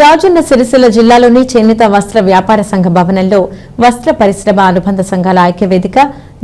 రాజన్న సిరిసిల్ల జిల్లాలోని చేనేత వస్త్ర వ్యాపార సంఘ భవనంలో వస్త్ర పరిశ్రమ అనుబంధ సంఘాల ఐక్యవేదిక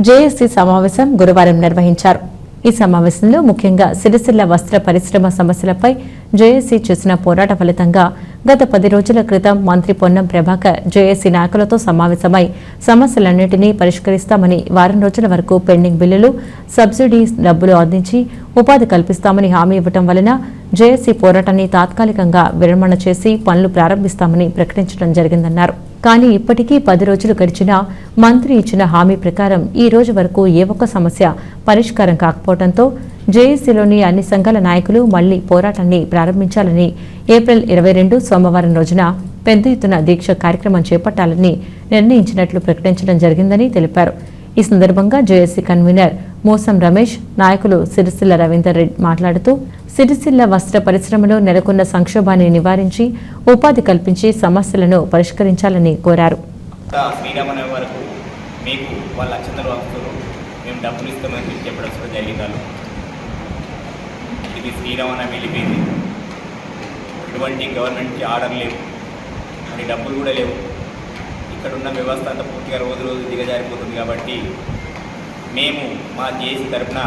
జేఏసీ సమావేశం గురువారం నిర్వహించారు. ఈ సమావేశంలో ముఖ్యంగా సిరిసిల్ల వస్త్ర పరిశ్రమ సమస్యలపై జేఏసీ చేసిన పోరాట ఫలితంగా గత 10 రోజుల క్రితం మంత్రి పొన్నం ప్రభాకర్ జేఏసీ నాయకులతో సమావేశమై సమస్యలన్నింటినీ పరిష్కరిస్తామని, వారం రోజుల వరకు పెండింగ్ బిల్లులు, సబ్సిడీ డబ్బులు అందించి ఉపాధి కల్పిస్తామని హామీ ఇవ్వడం వలన జేఏసీ పోరాటాన్ని తాత్కాలికంగా విరమణ చేసి పనులు ప్రారంభిస్తామని ప్రకటించడం జరిగిందన్నారు. కానీ ఇప్పటికీ 10 రోజులు గడిచినా మంత్రి ఇచ్చిన హామీ ప్రకారం ఈ రోజు వరకు ఏ ఒక్క సమస్య పరిష్కారం కాకపోవడంతో జేఏసీలోని అన్ని సంఘాల నాయకులు మళ్లీ పోరాటాన్ని ప్రారంభించాలని ఏప్రిల్ 22 సోమవారం రోజున పెద్ద ఎత్తున దీక్ష కార్యక్రమం చేపట్టాలని నిర్ణయించినట్లు ప్రకటించడం జరిగిందని తెలిపారు. ఈ సందర్భంగా జేఏసీ కన్వీనర్ మోసం రమేష్, నాయకులు సిరిసిల్ల రవీందర్ రెడ్డి మాట్లాడుతూ సిరిసిల్ల వస్త్ర పరిశ్రమలో నెలకొన్న సంక్షోభాన్ని నివారించి ఉపాధి కల్పించి సమస్యలను పరిష్కరించాలని కోరారు. ఇది శ్రీరామనవమి వెళ్ళిపోయింది. ఎటువంటి గవర్నమెంట్కి ఆర్డర్ లేవు, అని డబ్బులు కూడా లేవు. ఇక్కడ ఉన్న వ్యవస్థ అంతా పూర్తిగా రోజు రోజు దిగజారిపోతుంది. కాబట్టి మేము మా జేఏసీ తరఫున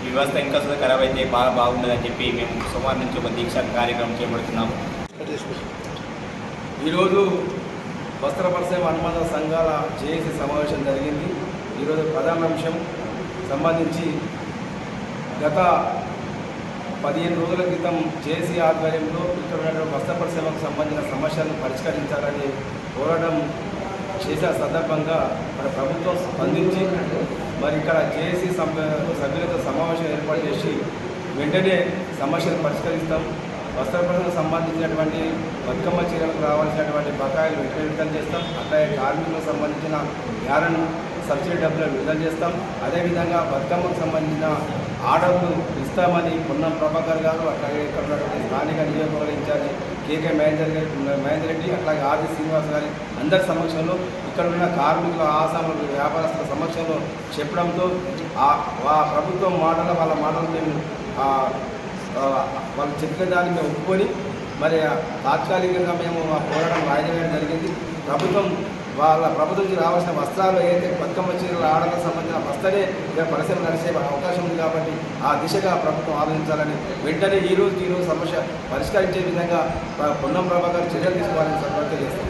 ఈ వ్యవస్థ ఇంకా ఖరాబ్ అయితే బాగుండదని చెప్పి మేము సోమవారం నుంచి ఒక దీక్ష కార్యక్రమం చేపడుతున్నాము. ఈరోజు వస్త్ర పరిశ్రమ అనుబంధ సంఘాల జేఏసీ సమావేశం జరిగింది. ఈరోజు ప్రధాన అంశం సంబంధించి గత 15 రోజుల క్రితం జేఏసీ ఆధ్వర్యంలో ఇక్కడ ఉన్నటువంటి వస్త్ర పరిశ్రమకు సంబంధించిన సమస్యలను పరిష్కరించాలని పోరాటం చేసే సందర్భంగా మన ప్రభుత్వం స్పందించి మరి ఇక్కడ జేఏసీ సభ్యులతో సమావేశం ఏర్పాటు చేసి వెంటనే సమస్యలు పరిష్కరిస్తాం. వస్త్ర పరిశ్రమకు సంబంధించినటువంటి బతుకమ్మ చీరలకు రావాల్సినటువంటి బకాయిలు వెంటనే విడుదల చేస్తాం. అట్లాగే కార్మికులకు సంబంధించిన యారన్ సబ్సిడీ డబ్బులను విడుదల చేస్తాం. అదేవిధంగా బతుకమ్మకు సంబంధించిన ఆర్డర్లు ఇస్తామని పొన్నం ప్రభాకర్ గారు, అట్లాగే ఇక్కడ ఉన్నటువంటి స్థానిక నియోజకవర్గ ఇన్ఛార్జి కేకే మహేందర్ రెడ్డి, అట్లాగే ఆర్వి శ్రీనివాస్ గారి అందరి సమక్షంలో ఇక్కడ ఉన్న కార్మికుల, ఆసాముల, వ్యాపారస్తుల సమక్షంలో చెప్పడంతో ప్రభుత్వం మాటలు వాళ్ళ మాటలు మేము వాళ్ళు చెప్పిన దాన్ని మేము ఒప్పుకొని మరి తాత్కాలికంగా మేము ఆ పోరాటం వాయిదా వేయడం జరిగింది. ప్రభుత్వం నుంచి రావాల్సిన వస్త్రాలు ఏదైతే బతుకమ్మ చీరల ఆర్డర్లకు సంబంధించిన వస్తనే ఇక పరిశ్రమ నడిచే అవకాశం ఉంది. కాబట్టి ఆ దిశగా ప్రభుత్వం ఆలోచించాలని, వెంటనే ఈ రోజు సమస్య పరిష్కరించే విధంగా పొన్నం ప్రభాకర్ చర్యలు తీసుకోవాలని సందర్భంగా చేస్తాం.